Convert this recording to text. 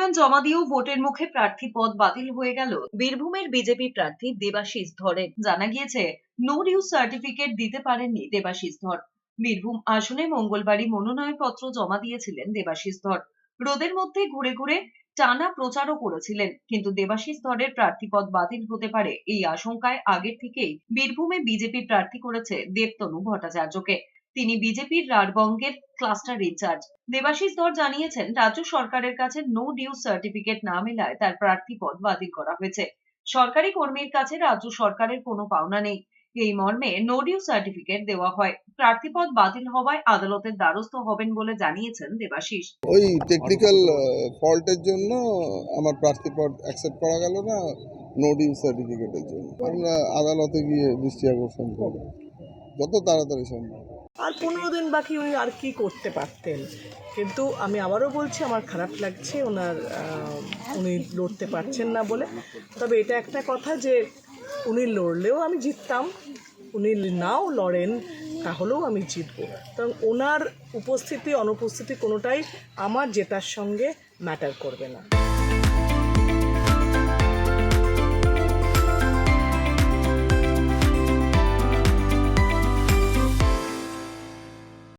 মনোনয়ন জমা দিয়েও ভোটের মুখে প্রার্থী পদ বাতিল হয়ে গেল বীরভূমের বিজেপি প্রার্থী দেবাশিস ধরের। জানা গিয়েছে, নো ডিউজ সার্টিফিকেট দিতে পারেননি দেবাশিস ধর। বীরভূম আসনে মঙ্গলবারই মনোনয়নপত্র জমা দিয়েছিলেন দেবাশিস ধর। রোদের মধ্যে ঘুরে ঘুরে টানা প্রচারও করেছিলেন, কিন্তু দেবাশিস ধরের প্রার্থীপদ বাতিল হতে পারে এই আশঙ্কায় আগের থেকেই বীরভূমে বিজেপি প্রার্থী করেছে দেবতনু ভট্টাচার্যকে। তিনি বিজেপির রাঢ়বঙ্গের ক্লাস্টার ইনচার্জ। দেবাশিস ধর জানিয়েছেন, রাজ্য সরকারের কাছে নো ডিউজ সার্টিফিকেট না মেলায় তার প্রার্থী পদ বাতিল করা হয়েছে। সরকারি কর্মীর কাছে রাজ্য সরকারের কোনো পাওনা নেই, এই মর্মে নো ডিউজ সার্টিফিকেট দেওয়া হয়। প্রার্থীপদ বাতিল হওয়ায় আদালতের দ্বারস্থ হবেন বলে জানিয়েছেন দেবাশিস। ওই টেকনিক্যাল ফল্টের জন্য আমার প্রার্থী পদ অ্যাকসেপ্ট করা গেল না, নো ডিউ সার্টিফিকেটের জন্য আমরা আদালতে গিয়ে দৃষ্টি আকর্ষণ করব যত তাড়াতাড়ি সম্ভব। আর 15 দিন বাকি, উনি আর কি করতে পারতেন। কিন্তু আমি আবারও বলছি, আমার খারাপ লাগছে উনি লড়তে পারছেন না বলে। তবে এটা একটা কথা যে উনি লড়লেও আমি জিততাম, উনি নাও লড়েন তাহলেও আমি জিতবো। কারণ ওনার উপস্থিতি অনুপস্থিতি কোনোটাই আমার জেতার সঙ্গে ম্যাটার করবে না।